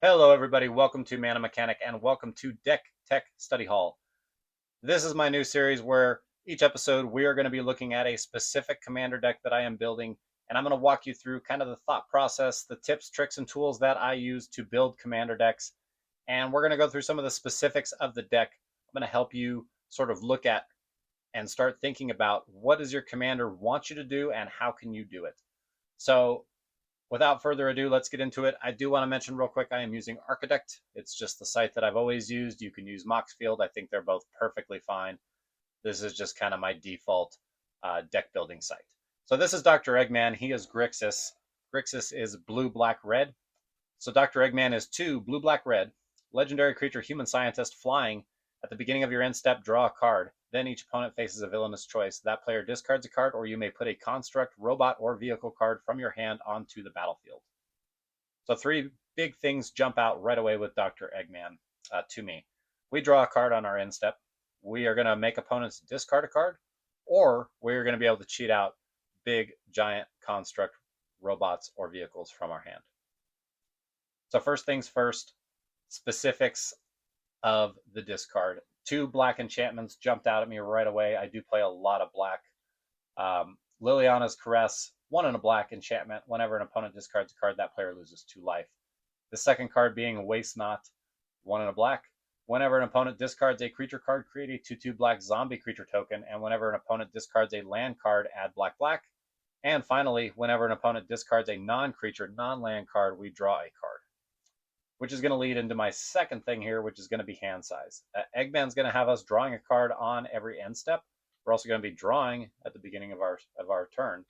Hello, everybody. Welcome to Mana Mechanic and welcome to Deck Tech Study Hall. This is my new series where each episode we are going to be looking at a specific commander deck that I am building, and I'm going to walk you through kind of the thought process, the tips, tricks, and tools that I use to build commander decks. And we're going to go through some of the specifics of the deck. I'm going to help you sort of look at and start thinking about what does your commander want you to do and how can you do it. So without further ado, let's get into it. I do want to mention real quick, I am using Architect. It's just the site that I've always used. You can use Moxfield. I think they're both perfectly fine. This is just kind of my default deck building site. So this is Dr. Eggman. He is Grixis. Grixis is blue, black, red. So Dr. Eggman is 2 blue, black, red. Legendary creature, human scientist, flying. At the beginning of your end step, draw a card. Then each opponent faces a villainous choice. That player discards a card, or you may put a construct, robot, or vehicle card from your hand onto the battlefield. So 3 big things jump out right away with Dr. Eggman to me. We draw a card on our end step. We are going to make opponents discard a card, or we're going to be able to cheat out big, giant construct, robots, or vehicles from our hand. So first things first, specifics of the discard. 2 black enchantments jumped out at me right away. I do play a lot of black. Liliana's Caress, 1 and a black enchantment. Whenever an opponent discards a card, that player loses 2 life. The second card being Waste Not, 1 and a black. Whenever an opponent discards a creature card, create a 2/2 black zombie creature token. And whenever an opponent discards a land card, add black black. And finally, whenever an opponent discards a non-creature, non-land card, we draw a card, which is going to lead into my second thing here, which is going to be hand size. Eggman's going to have us drawing a card on every end step. We're also going to be drawing at the beginning of our turn.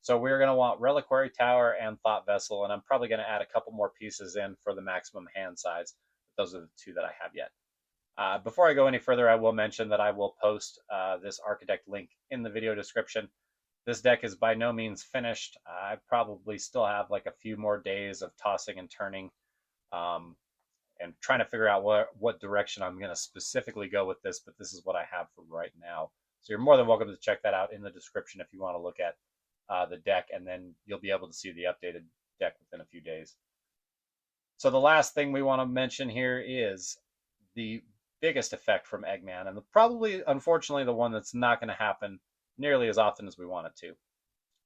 So we're going to want Reliquary Tower and Thought Vessel, and I'm probably going to add a couple more pieces in for the maximum hand size. But those are the 2 that I have yet. Before I go any further, I will mention that I will post this Architect link in the video description. This deck is by no means finished. I probably still have like a few more days of tossing and turning and trying to figure out what direction I'm going to specifically go with this, but this is what I have for right now. So you're more than welcome to check that out in the description if you want to look at the deck, and then you'll be able to see the updated deck within a few days. So the last thing we want to mention here is the biggest effect from Eggman, and probably, unfortunately, the one that's not going to happen nearly as often as we want it to.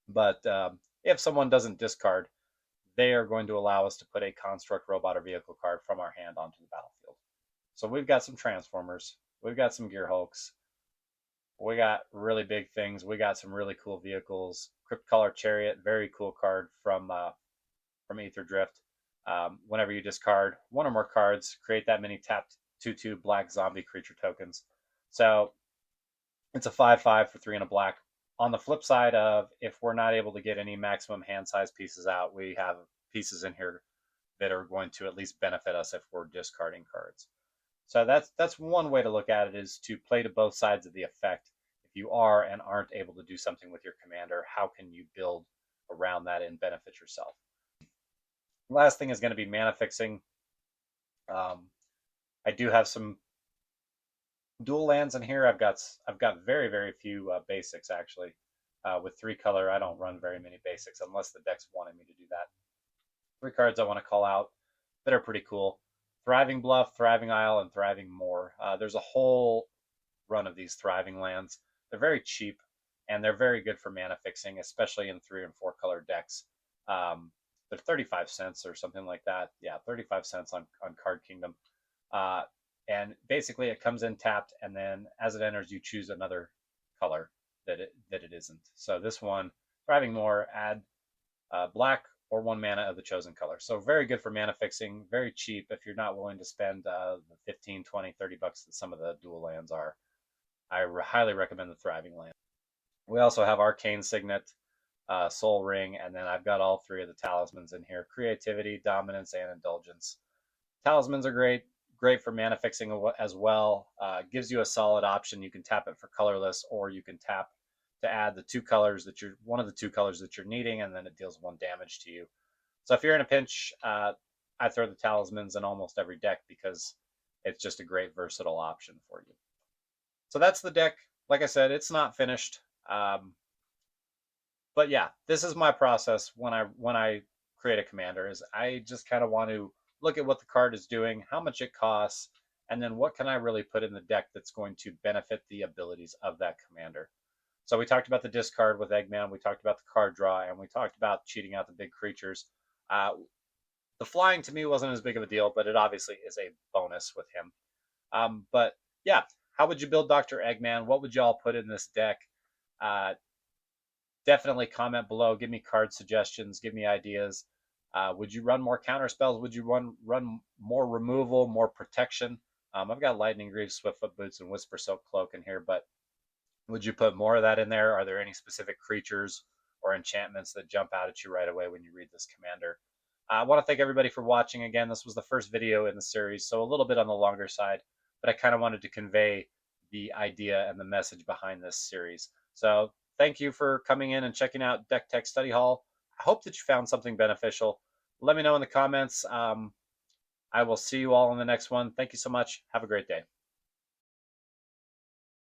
But if someone doesn't discard, they are going to allow us to put a construct, robot, or vehicle card from our hand onto the battlefield. So we've got some Transformers, we've got some Gear Hulks, we got really big things, we got some really cool vehicles. Crypt Collar Chariot, very cool card from Aether Drift. Whenever you discard 1 or more cards, create that many tapped 2/2 black zombie creature tokens. So it's a 5/5 for 3 and a black. On the flip side of, if we're not able to get any maximum hand size pieces out, we have pieces in here that are going to at least benefit us if we're discarding cards. So that's one way to look at it, is to play to both sides of the effect. If you are and aren't able to do something with your commander, how can you build around that and benefit yourself? Last thing is going to be mana fixing. I do have some dual lands in here. I've got very few basics actually. With 3 color, I don't run very many basics unless the deck's wanting me to do that. 3 cards I want to call out that are pretty cool: Thriving Bluff, Thriving Isle, and Thriving Moor. There's a whole run of these thriving lands. They're very cheap and they're very good for mana fixing, especially in 3 and 4 color decks. They're 35 cents or something like that. Yeah, 35 cents on Card Kingdom. And basically it comes in tapped, and then as it enters, you choose another color that it isn't. So this one, Thriving Moor, add black or 1 mana of the chosen color. So very good for mana fixing, very cheap if you're not willing to spend the 15, 20, 30 bucks that some of the dual lands are. I highly recommend the Thriving land. We also have Arcane Signet, Soul Ring, and then I've got all 3 of the talismans in here: Creativity, Dominance, and Indulgence. Talismans are great for mana fixing as well. Gives you a solid option. You can tap it for colorless, or you can tap to add the 2 colors that you're one of the 2 colors that you're needing, and then it deals 1 damage to you. So if you're in a pinch, I throw the talismans in almost every deck because it's just a great versatile option for you. So that's the deck. Like I said, it's not finished. But yeah, this is my process when I create a commander. Is I just kind of want to look at what the card is doing, how much it costs, and then what can I really put in the deck that's going to benefit the abilities of that commander. So we talked about the discard with Eggman, we talked about the card draw, and we talked about cheating out the big creatures. The flying to me wasn't as big of a deal, but it obviously is a bonus with him. But yeah, how would you build Dr. Eggman? What would y'all put in this deck? Definitely comment below. Give me card suggestions. Give me ideas. Would you run more counter spells? Would you run more removal, more protection? I've got Lightning Greaves, Swiftfoot Boots, and Whisper Silk Cloak in here, but would you put more of that in there? Are there any specific creatures or enchantments that jump out at you right away when you read this commander? I want to thank everybody for watching. Again, this was the first video in the series, so a little bit on the longer side, but I kind of wanted to convey the idea and the message behind this series. So thank you for coming in and checking out Deck Tech Study Hall. I hope that you found something beneficial. Let me know in the comments. I will see you all in the next one. Thank you so much. Have a great day.